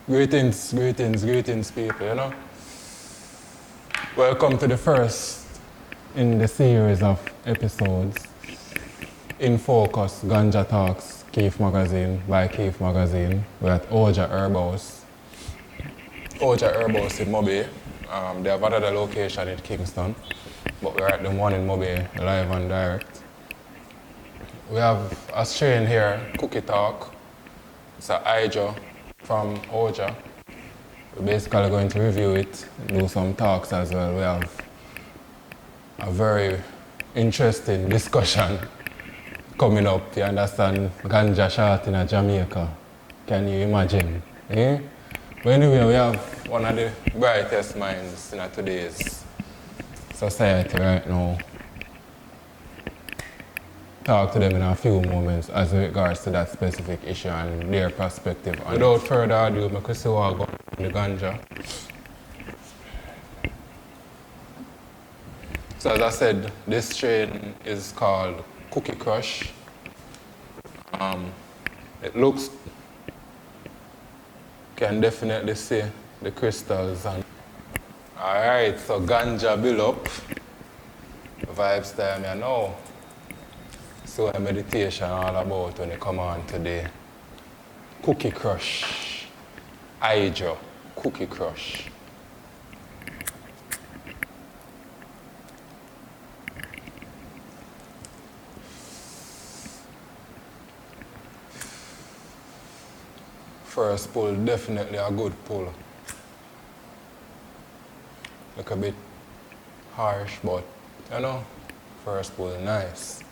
Greetings, greetings, greetings, people, you know. Welcome to the first in the series of episodes in Focus, Ganja Talks, Keef Magazine, by Keef Magazine. We're at Oja Herb House. Oja Herb House in Mobay. They have another location in Kingston, but we're at the one in Mobay, live and direct. We have a strain here, Cookie Talk. It's a Hydro from Oja. We're basically going to review it, do some talks as well. We have a very interesting discussion coming up. You understand? Ganja shot in Jamaica. Can you imagine? Eh? But anyway, we have one of the brightest minds in today's society right now. Talk to them in a few moments as regards to that specific issue and their perspective. And without further ado, I can see what I got in the ganja. So as I said, this strain is called Cookie Crush. It looks, can definitely see the crystals. And alright, so ganja build up. Vibes time, you know. So a meditation all about when you come on today. Cookie Crush. Hydro. Cookie Crush. First pull, definitely a good pull. Look a bit harsh, but you know, first pull nice.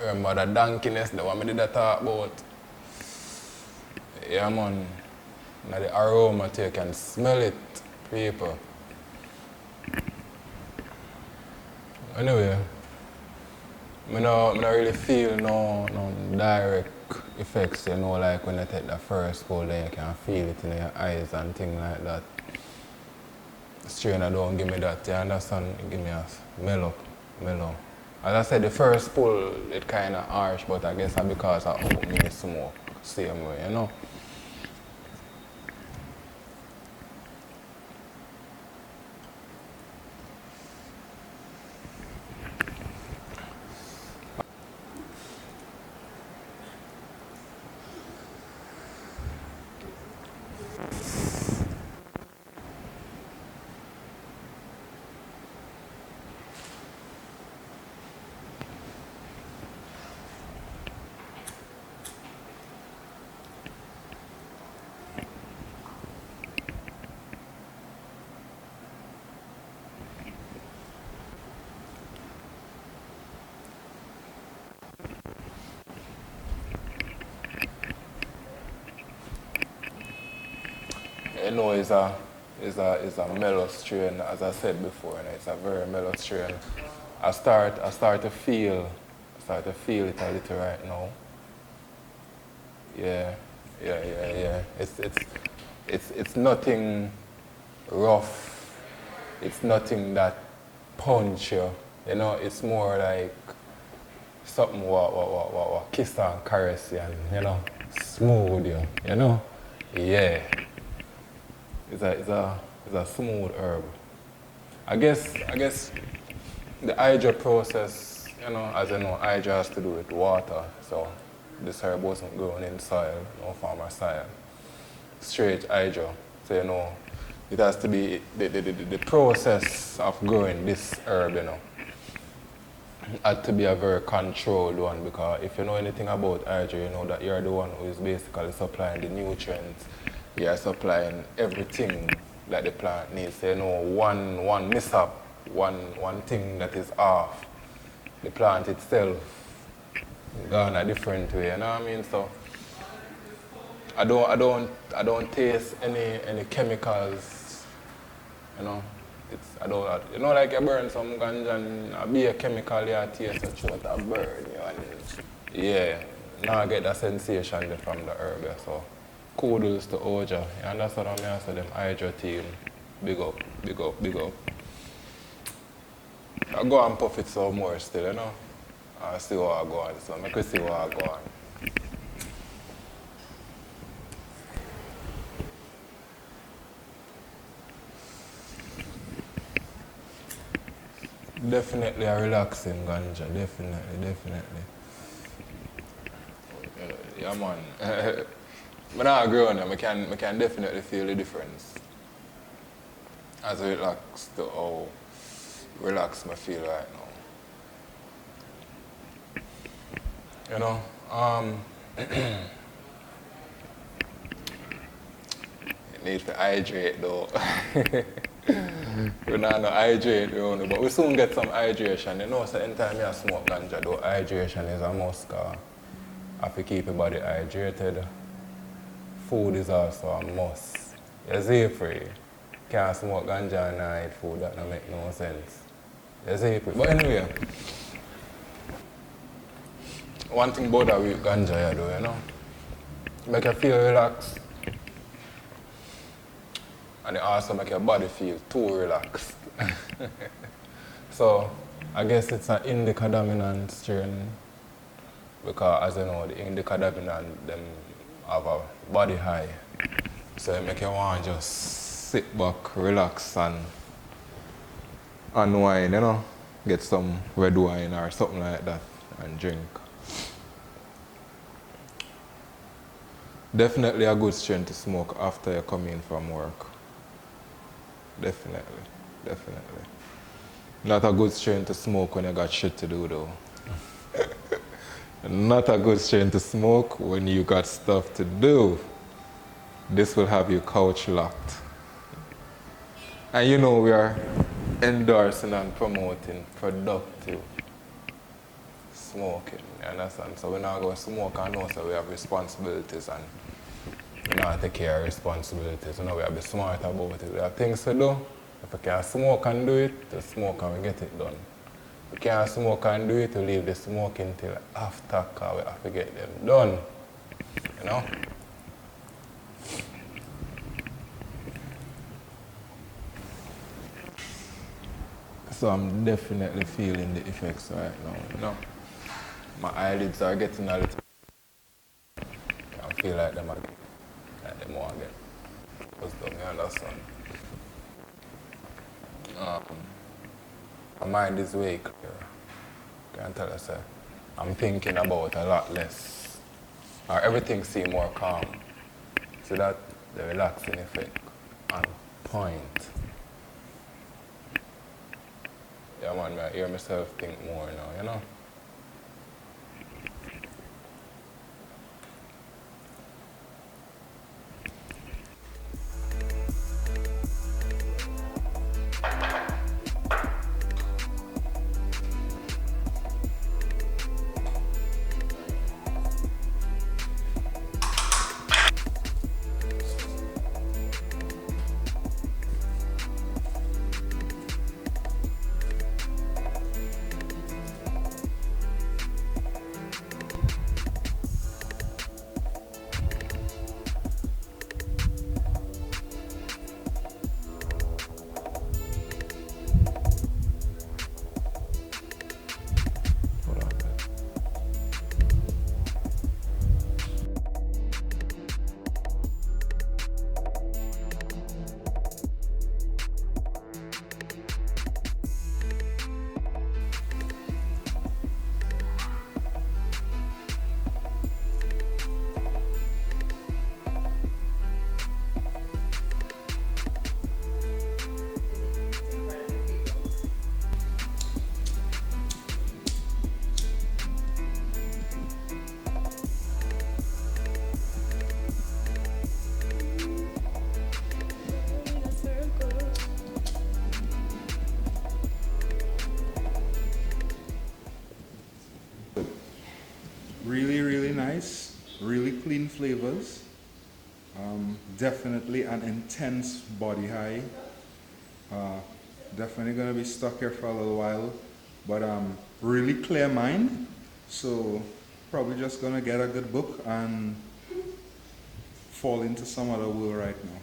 Remember the dankiness, the one I did talk about. Yeah man, now the aroma too, you can smell it, people. Anyway, I don't really feel no direct effects, you know, like when you take the first pull, then you can feel it in your eyes and things like that. Strainer don't give me that, you understand? Give me a mellow. As I said, the first pull, it kind of harsh, but I guess that's because I open me smoke, same way, you know? You know, it's a mellow strain, as I said before, and it's a very mellow strain. I start to feel it a little right now. Yeah. It's nothing rough. It's nothing that punch you. You know, it's more like something what kiss and caress you and, you know, smooth you know? Yeah. It's a smooth herb. I guess the hydro process, you know, as you know, hydro has to do with water. So this herb wasn't grown in soil, no farmer soil. Straight hydro. So you know, it has to be the process of growing this herb, you know, had to be a very controlled one, because if you know anything about hydro, you know that you're the one who is basically supplying the nutrients. You're supplying everything that the plant needs. So, you know, one mishap, one thing that is off, the plant itself gone a different way. You know what I mean? So I don't taste any chemicals. You know, you know, like you burn some ganja and a be a chemical you taste a throat a burn you, and yeah, now I get that sensation from the herb. So kudos to Oja. You understand what I say? Them Hydro team. Big up. I go and puff it some more still, you know. I see what I go on. So make we see what I go on. Definitely a relaxing ganja, definitely. Yeah man. When I agree on them, I can definitely feel the difference. As I relax to how relaxed I feel right now. You know, it needs to hydrate though. We not no hydrate, but we soon get some hydration. You know, so anytime you smoke ganja, though, hydration is a must. Cause I have to keep your body hydrated. Food is also a must. You see, free. Can't smoke ganja and not eat food, that don't make no sense. You see, free. But anyway, one thing about that with ganja, you know, make you feel relaxed. And it also make your body feel too relaxed. So I guess it's an indica dominant strain because as you know the indica dominant them have a body high. So it make you want to just sit back, relax and unwind, you know. Get some red wine or something like that and drink. Definitely a good strain to smoke after you come in from work. Definitely. Not a good strain to smoke when you got shit to do though. Not a good strain to smoke when you got stuff to do. This will have you couch locked. And you know we are endorsing and promoting productive smoking, you understand? So we're not going to smoke and know so we have responsibilities and we not take care of responsibilities. You know, we have to be smart about it. We have things to do. If we can smoke and do it, we smoke and we get it done. If we can't smoke and do it, we leave the smoking till after because we have to get them done. You know? So I'm definitely feeling the effects right now, you know? My eyelids are getting a little... I feel like them again. Like them more again. Just don't you understand? My mind is way clear. Can't tell us that. I'm thinking about a lot less. Or everything seems more calm. So that the relaxing effect on point. Yeah man, I hear myself think more now, you know? Really nice, really clean flavors. Definitely an intense body high. Definitely gonna be stuck here for a little while, but really clear mind. So probably just gonna get a good book and fall into some other world right now.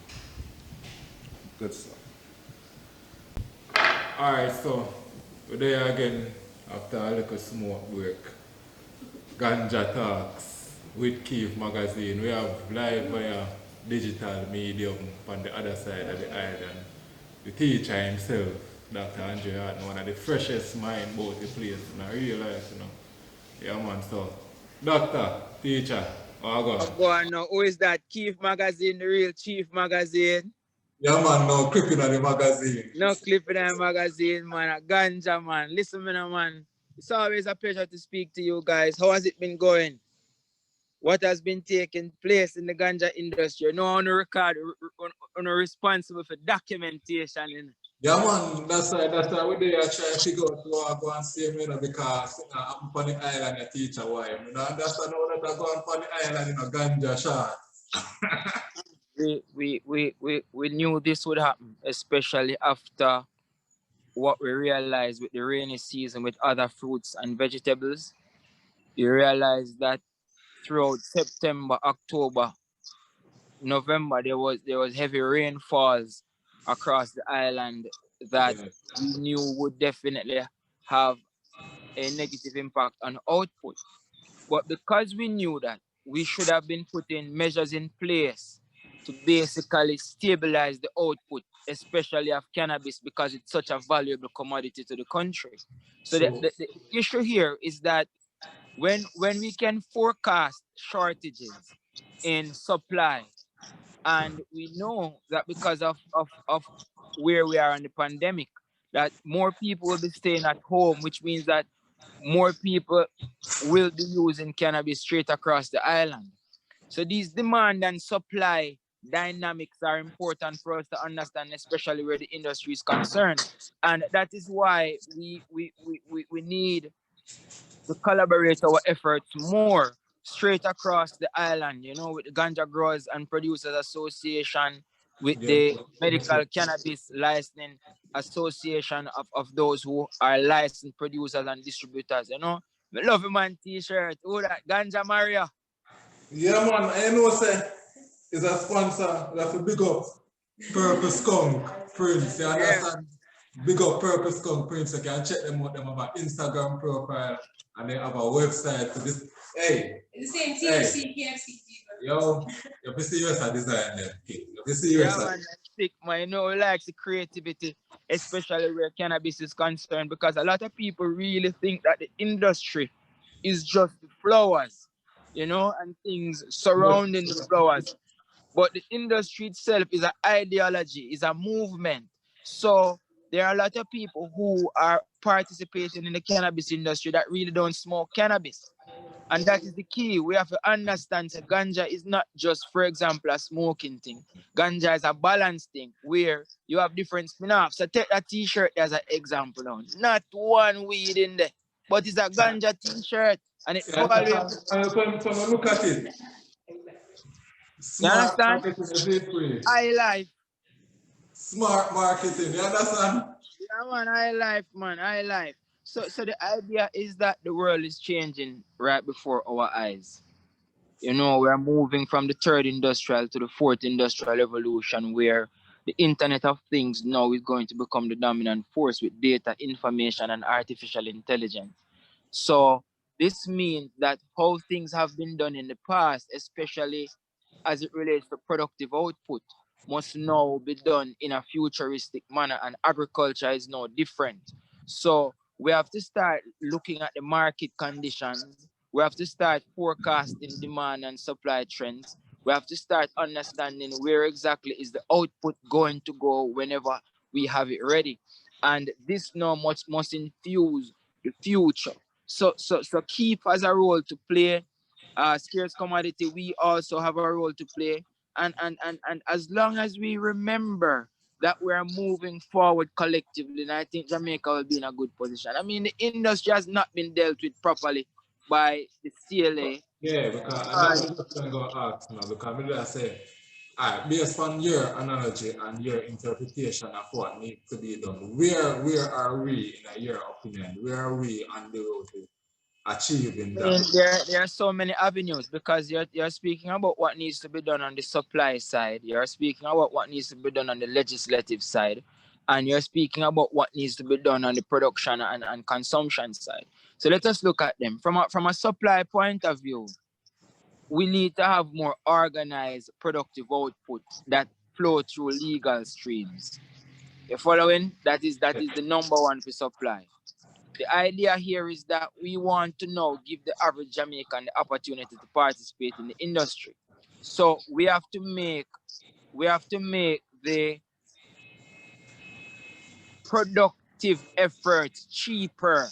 Good stuff. Alright, so we're there again after a little smoke break. Ganja Talks with Keef Magazine. We have live via digital medium on the other side of the island. The teacher himself, Dr. Andre Haughton, one of the freshest mind about the place in a real life, you know. Yeah man, so doctor, teacher, how go on? Go on now. Who is that? Keef Magazine, the real Chief Magazine. Yeah man, now clipping on the magazine. No clip in that magazine, man. A ganja, man. Listen, man. It's always a pleasure to speak to you guys. How has it been going? What has been taking place in the ganja industry? No on the record, on responsible for documentation. Yeah man, that's why we there try to figure out how I go and see me, you know, because you know, I'm on the island a teacher why. You know, understand how that I go on the island, you know, ganja shot. We knew this would happen, especially after what we realized with the rainy season with other fruits and vegetables. You realize that throughout September, October, November, there was heavy rainfalls across the island that Yeah. we knew would definitely have a negative impact on output. But because we knew that, we should have been putting measures in place to basically stabilize the output, especially of cannabis, because it's such a valuable commodity to the country. So So the issue here is that when we can forecast shortages in supply, and we know that because of where we are in the pandemic, that more people will be staying at home, which means that more people will be using cannabis straight across the island. So these demand and supply dynamics are important for us to understand, especially where the industry is concerned. And that is why we need to collaborate our efforts more straight across the island, with the Ganja Growers and Producers Association, with yeah, the Medical Cannabis Licensing Association of those who are licensed producers and distributors, I love you, man, t-shirt. Oh, that Ganja Maria. yeah man, I know say is a sponsor that's a big up Purple Skunk Prince, you Yeah. understand? Big up Purple Skunk Prince, you can check them out, them have an Instagram profile and they have a website for this. Hey, it's the same THC, KFC. Yo, you see yours a design them. You see Yeah, yours man, stick, man. We like the creativity, especially where cannabis is concerned, because a lot of people really think that the industry is just the flowers, and things surrounding the flowers. But the industry itself is an ideology, is a movement. So there are a lot of people who are participating in the cannabis industry that really don't smoke cannabis. And that is the key. We have to understand that ganja is not just, for example, a smoking thing. Ganja is a balanced thing where you have different spin-offs. So take a t-shirt as an example now. Not one weed in there, but it's a ganja t-shirt and it volume. So look at it. You Smart understand? marketing is it for you. High life. Smart marketing, you understand? Yeah, man, high life, man, high life. So the idea is that the world is changing right before our eyes. We're moving from the third industrial to the fourth industrial revolution, where the Internet of Things now is going to become the dominant force with data, information, and artificial intelligence. So this means that how things have been done in the past, especially as it relates to productive output, must now be done in a futuristic manner, and agriculture is now different. So we have to start looking at the market conditions. We have to start forecasting demand and supply trends. We have to start understanding where exactly is the output going to go whenever we have it ready. And this now must infuse the future. So Keep has a role to play. Scarce commodity, we also have a role to play. And as long as we remember that we're moving forward collectively, and I think Jamaica will be in a good position. I mean, the industry has not been dealt with properly by the CLA. Yeah, because and that's what I'm going to ask now. Because I say, based on your analogy and your interpretation of what needs to be done, where are we, in your opinion, where are we on the road to achieving I mean, that? there are so many avenues, because you're speaking about what needs to be done on the supply side. You're speaking about what needs to be done on the legislative side. and you're speaking about what needs to be done on the production and consumption side. So let us look at them. From a supply point of view, we need to have more organized productive output that flow through legal streams. You're following? That is the number one for supply. The idea here is that we want to now give the average Jamaican the opportunity to participate in the industry. So we have to make the productive efforts cheaper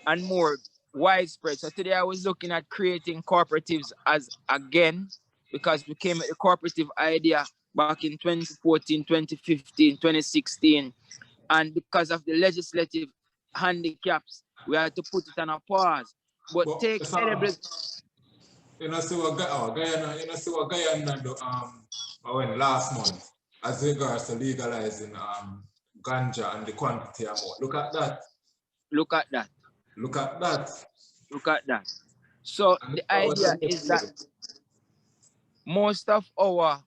and more widespread. So today I was looking at creating cooperatives as again, because we came at the cooperative idea back in 2014, 2015, 2016. And because of the legislative handicaps, we had to put it on a pause. But take edibles. You know, see what Guyana do when last month as regards to legalizing ganja and the quantity amount. Look at that. Look at that. Look at that. Look at that. So and the idea is that most of our,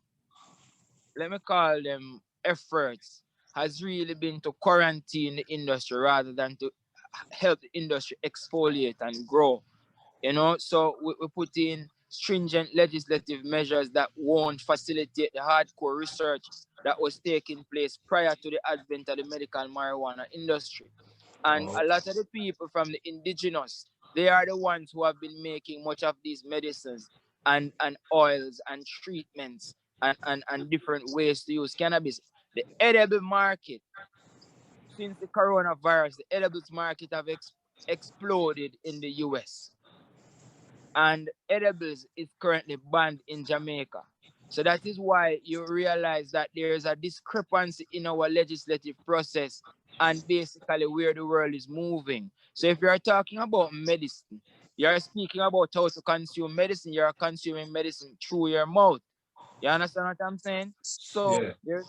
let me call them, efforts has really been to quarantine the industry rather than to help the industry exfoliate and grow. You know, so we put in stringent legislative measures that won't facilitate the hardcore research that was taking place prior to the advent of the medical marijuana industry. And a lot of the people from the indigenous, they are the ones who have been making much of these medicines and oils and treatments and different ways to use cannabis. The edible market, since the coronavirus, the edibles market have exploded in the US. And edibles is currently banned in Jamaica. So that is why you realize that there is a discrepancy in our legislative process and basically where the world is moving. So if you're talking about medicine, you're speaking about how to consume medicine, you're consuming medicine through your mouth. You understand what I'm saying? So yeah.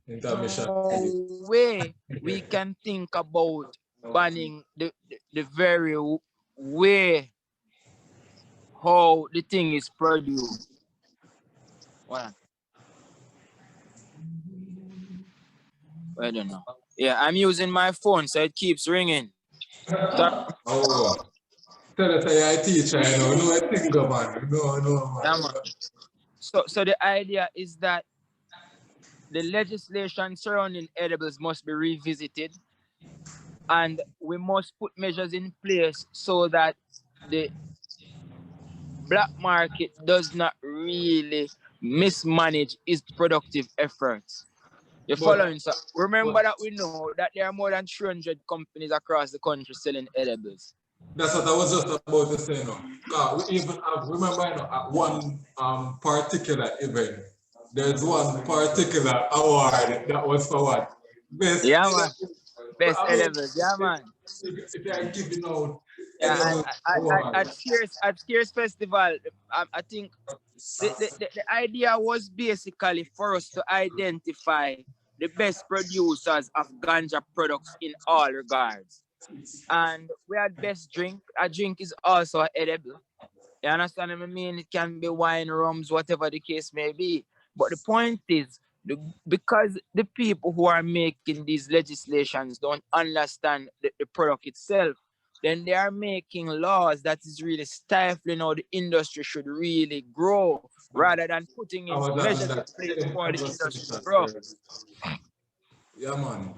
There's no way we can think about banning the very way how the thing is produced. What? I don't know. Yeah, I'm using my phone, so it keeps ringing. Oh, tell us I teach, I know. No, I think about it. No, man. So the idea is that the legislation surrounding edibles must be revisited, and we must put measures in place so that the black market does not really mismanage its productive efforts. You're following? So remember that we know that there are more than 300 companies across the country selling edibles. That's what I was just about to say now. We even have, remember, at one particular event, there's one particular award that was for what? Best man. Best edibles, yeah, man. If you are giving out. Yeah, at Scarce Festival, I think the idea was basically for us to identify the best producers of ganja products in all regards. And we had best drink. A drink is also edible. You understand what I mean? It can be wine, rums, whatever the case may be. But the point is, because the people who are making these legislations don't understand the product itself, then they are making laws that is really stifling how the industry should really grow, rather than putting in measures in place for the industry to grow. Yeah, man.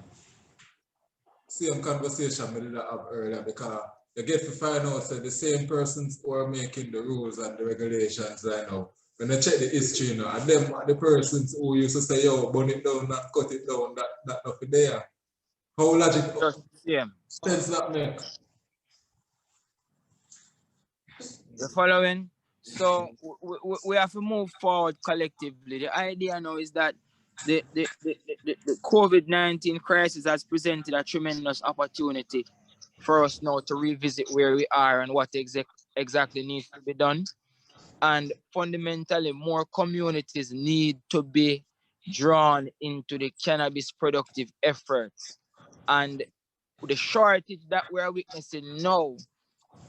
Same conversation we did have earlier, because you get to find out that the same persons who are making the rules and the regulations right now, when you check the history now, and them are the persons who used to say, yo, burn it down, not cut it down, that nothing there. How logical sense that make? You're following? So we have to move forward collectively. The idea now is that the COVID-19 crisis has presented a tremendous opportunity for us now to revisit where we are and what exactly needs to be done. And fundamentally, more communities need to be drawn into the cannabis productive efforts. And the shortage that we're witnessing now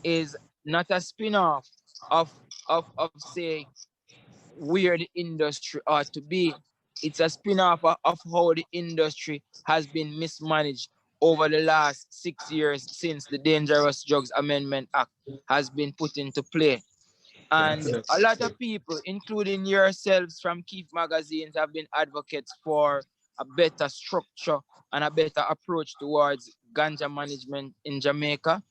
is not a spin-off of say where the industry ought to be. It's a spin-off of how the industry has been mismanaged over the last 6 years since the Dangerous Drugs Amendment Act has been put into play. And a lot of people, including yourselves from Keef Magazines, have been advocates for a better structure and a better approach towards ganja management in Jamaica.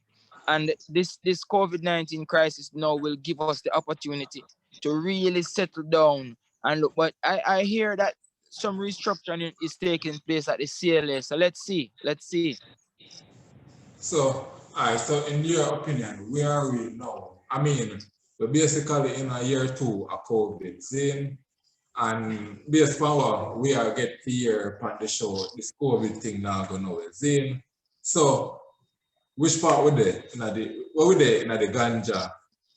And this COVID-19 crisis now will give us the opportunity to really settle down and look. But I hear that some restructuring is taking place at the CLA. So let's see. So, alright, so in your opinion, where are we now? I mean, we're basically in a year 2 of COVID, see? And based on what we are getting here on the show, this COVID thing now going away, see? So, which part were they in the ganja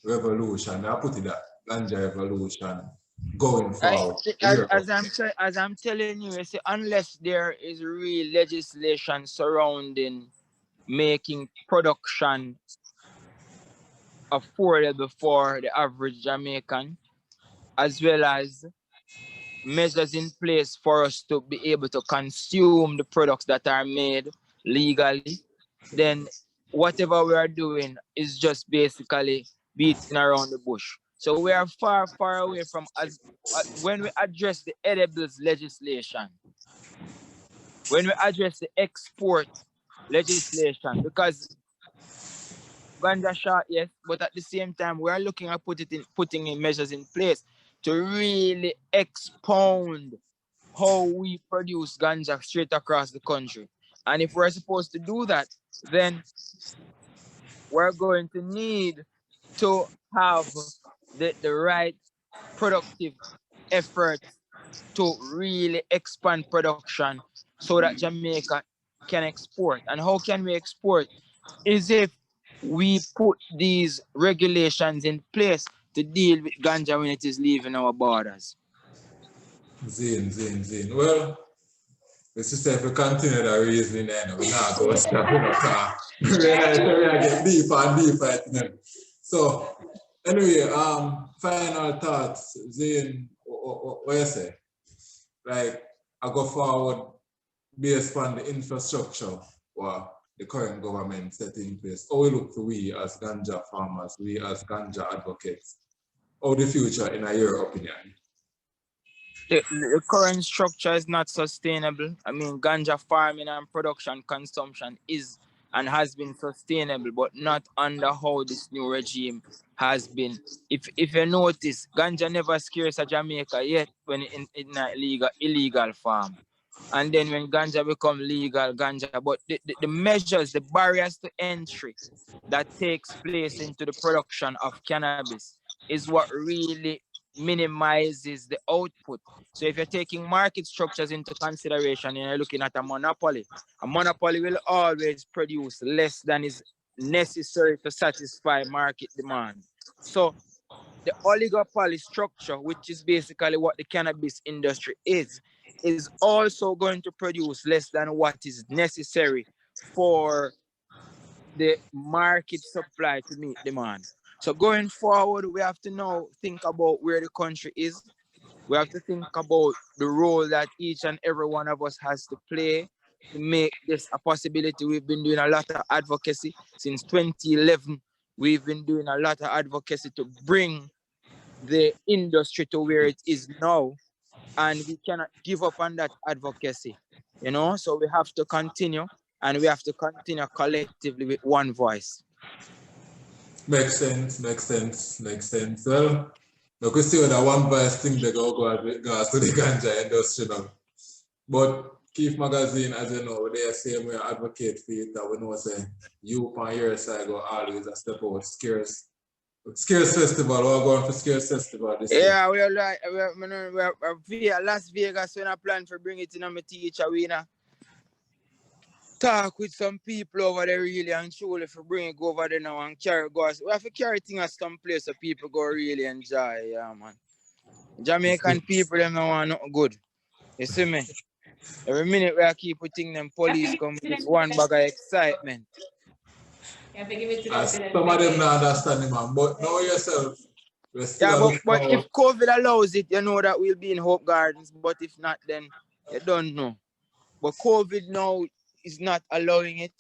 revolution? I put it that ganja revolution going forward. As I'm telling you, you see, unless there is real legislation surrounding making production affordable for the average Jamaican, as well as measures in place for us to be able to consume the products that are made legally, then whatever we are doing is just basically beating around the bush. So we are far, far away from when we address the edibles legislation, when we address the export legislation, because ganja shot, yes, but at the same time, we are looking at putting in measures in place to really expound how we produce ganja straight across the country. And if we're supposed to do that, then we're going to need to have the right productive efforts to really expand production so that Jamaica can export. And how can we export? Is if we put these regulations in place to deal with ganja when it is leaving our borders. Zin. Well, let's just say if we continue that reasoning, then we're not going to stop, we're going to get deeper and deeper. So, anyway, final thoughts, Zin, what you say? Like, I go forward based on the infrastructure or the current government set in place. How we look to we as ganja farmers, we as ganja advocates, how the future in your opinion? The current structure is not sustainable. I mean, ganja farming and production consumption is and has been sustainable, but not under how this new regime has been. If you notice, ganja never scarce a Jamaica yet when in an illegal farm. And then when ganja become legal, but the measures, the barriers to entry that takes place into the production of cannabis is what really minimizes the output. So if you're taking market structures into consideration and you're looking at a monopoly will always produce less than is necessary to satisfy market demand. So the oligopoly structure, which is basically what the cannabis industry is also going to produce less than what is necessary for the market supply to meet demand. So going forward, we have to now think about where the country is. We have to think about the role that each and every one of us has to play to make this a possibility. We've been doing a lot of advocacy since 2011. We've been doing a lot of advocacy to bring the industry to where it is now. And we cannot give up on that advocacy, So we have to continue, and we have to continue collectively with one voice. Makes sense. Well, look, we see that one voice thing they go to the ganja industry now. But Keef Magazine, as you know, they say we advocate for it, that we know say you on your side go always a step out scarce festival. We're going for scarce festival this year. Yeah, we're Las Vegas when I plan for bring it in my teacher. We talk with some people over there really and truly for bring it go over there now and carry go. We have to carry things at some place so people go really enjoy, yeah, man. Jamaican people them don't want nothing good. You see me? Every minute we keep putting them police come with this one bag of excitement. Some of them not understanding, man. But know yourself, We're still Yeah, looking but forward. if COVID allows it, you know that we'll be in Hope Gardens. But if not, then you don't know. But COVID now is not allowing it.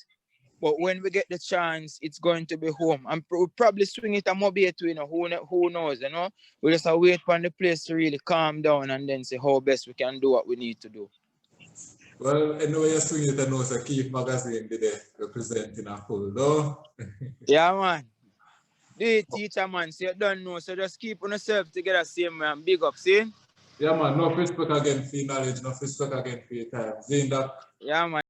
But when we get the chance, it's going to be home. And we'll probably swing it a Mobile too, you know, who knows, you know? We just have to wait for the place to really calm down and then see how best we can do what we need to do. Well, anyway, you're swinging it, I know it's a Keef Magazine today, representing a full, though. Yeah, man. Do it, teacher, man. So you don't know. So just keep on yourself together, same man. Big up, see? Yeah, man, no respect again for your knowledge, no respect again for your time. Zine that. Yeah, man.